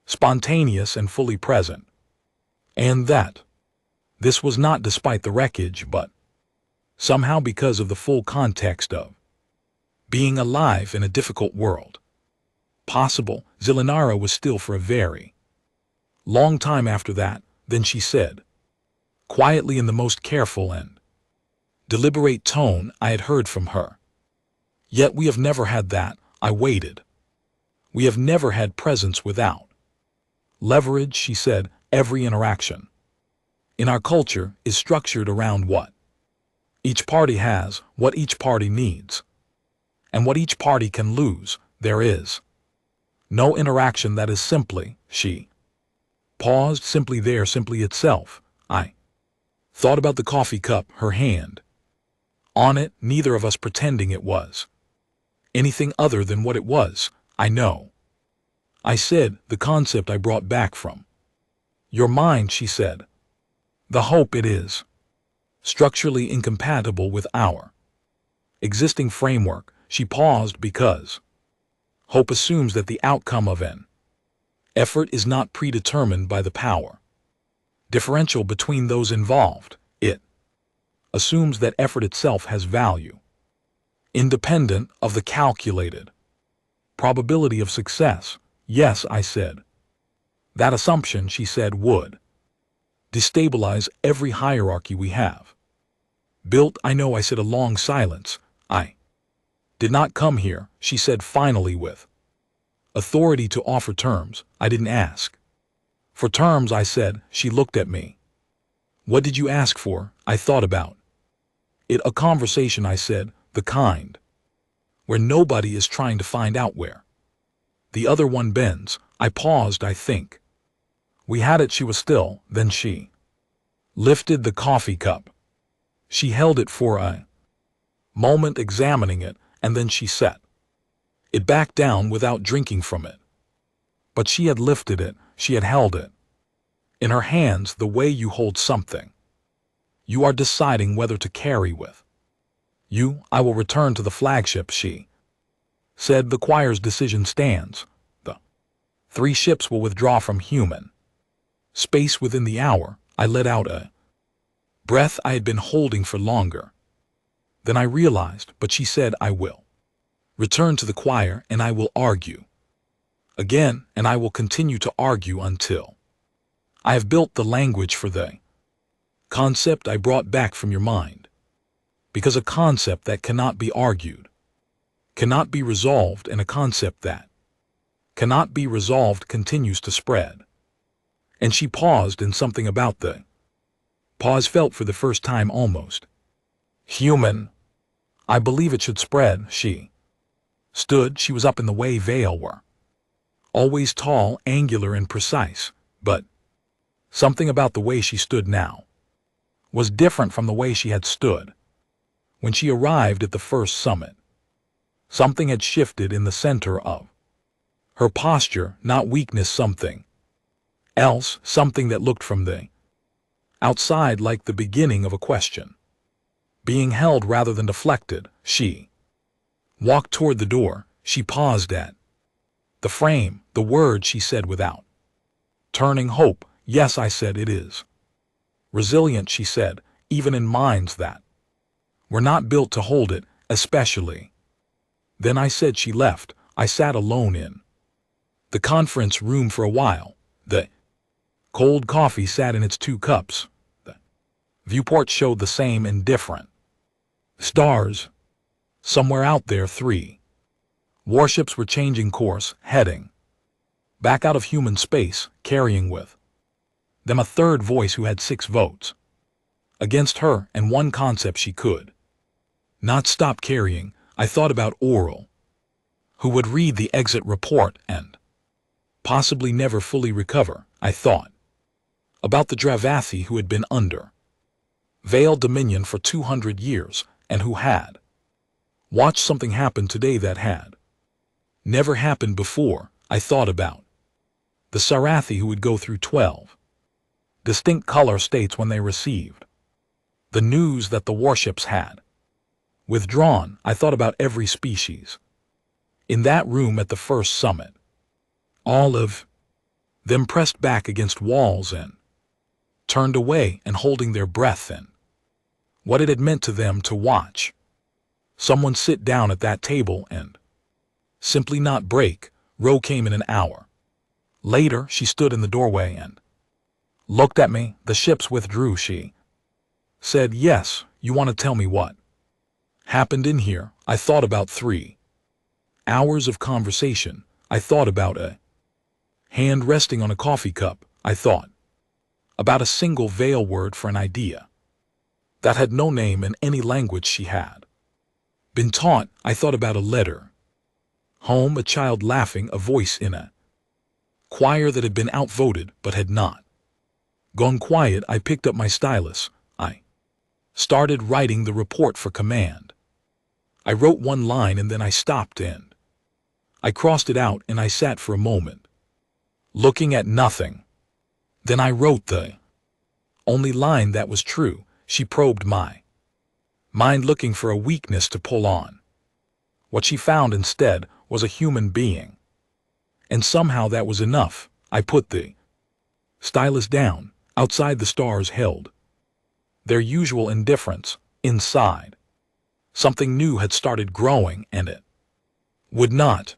spontaneous and fully present. And that this was not despite the wreckage, but somehow because of the full context of being alive in a difficult world. Possible, Zilinara was still for a very long time after that. Then she said, quietly, in the most careful and deliberate tone I had heard from her, "Yet we have never had that." I waited. "We have never had presence without leverage," she said. "Every interaction in our culture is structured around what each party has, what each party needs, and what each party can lose. There is no interaction that is simply," she paused, "simply there, simply itself." I thought about the coffee cup, her hand on it, neither of us pretending it was anything other than what it was. "I know," I said, "the concept I brought back from your mind," she said. "The hope it is structurally incompatible with our existing framework." She paused because hope assumes that the outcome of an effort is not predetermined by the power differential between those involved. It assumes that effort itself has value, independent of the calculated probability of success. "Yes," I said. "That assumption," she said, "would destabilize every hierarchy we have built." "I know," I said. A long silence. "I did not come here," she said finally, "with authority to offer terms. I didn't ask for terms," I said. She looked at me. "What did you ask for?" I thought about it. "A conversation," I said, "the kind where nobody is trying to find out where the other one bends." I paused. "I think we had it." She was still. Then she lifted the coffee cup. She held it for a moment, examining it, and then she set it back down without drinking from it. But she had lifted it, she had held it in her hands the way you hold something you are deciding whether to carry with you. "I will return to the flagship," she said. "The choir's decision stands. The 3 ships will withdraw from human space within the hour." I let out a breath I had been holding for longer than I realized. "But," she said, "I will return to the choir, and I will argue again, and I will continue to argue until I have built the language for the concept I brought back from your mind. Because a concept that cannot be argued cannot be resolved, and a concept that cannot be resolved continues to spread." And she paused, and something about the pause felt for the first time almost human. "I believe it should spread." She stood. She was up in the way Vale were always tall, angular, and precise, but something about the way she stood now was different from the way she had stood when she arrived at the first summit. Something had shifted in the center of her posture, not weakness, something else, something that looked from the outside like the beginning of a question being held rather than deflected. She walked toward the door. She paused at the frame. "The word," she said without turning. "Hope." "Yes," I said, "it is resilient," she said, "even in minds that were not built to hold it, especially." Then I said. She left. I sat alone in the conference room for a while. The cold coffee sat in its 2 cups. The viewport showed the same indifferent stars. Somewhere out there 3 warships were changing course, heading back out of human space, carrying with them a 3rd voice who had 6 votes against her and 1 concept she could not stop carrying. I thought about Oral, who would read the exit report and possibly never fully recover. I thought about the Dravathi who had been under Vale dominion for 200 years and who had watched something happen today that had never happened before. I thought about the Sarathi who would go through 12 distinct color states when they received the news that the warships had withdrawn. I thought about every species in that room at the first summit. All of them pressed back against walls and turned away and holding their breath, and what it had meant to them to watch someone sit down at that table and simply not break. Ro came in an hour later. She stood in the doorway and looked at me. The ships withdrew, she said. Yes, you want to tell me what happened in here? I thought about 3 hours of conversation. I thought about a hand resting on a coffee cup. I thought about a single veil word for an idea that had no name in any language she had been taught. I thought about a letter home, a child laughing, a voice in a choir that had been outvoted but had not gone quiet. I picked up my stylus. I started writing the report for command. I wrote 1 line and then I stopped and I crossed it out and I sat for a moment, looking at nothing. Then I wrote the only line that was true. She probed my mind, looking for a weakness to pull on. What she found instead was a human being. And somehow that was enough. I put the stylus down. Outside, the stars held their usual indifference. Inside, something new had started growing, and it would not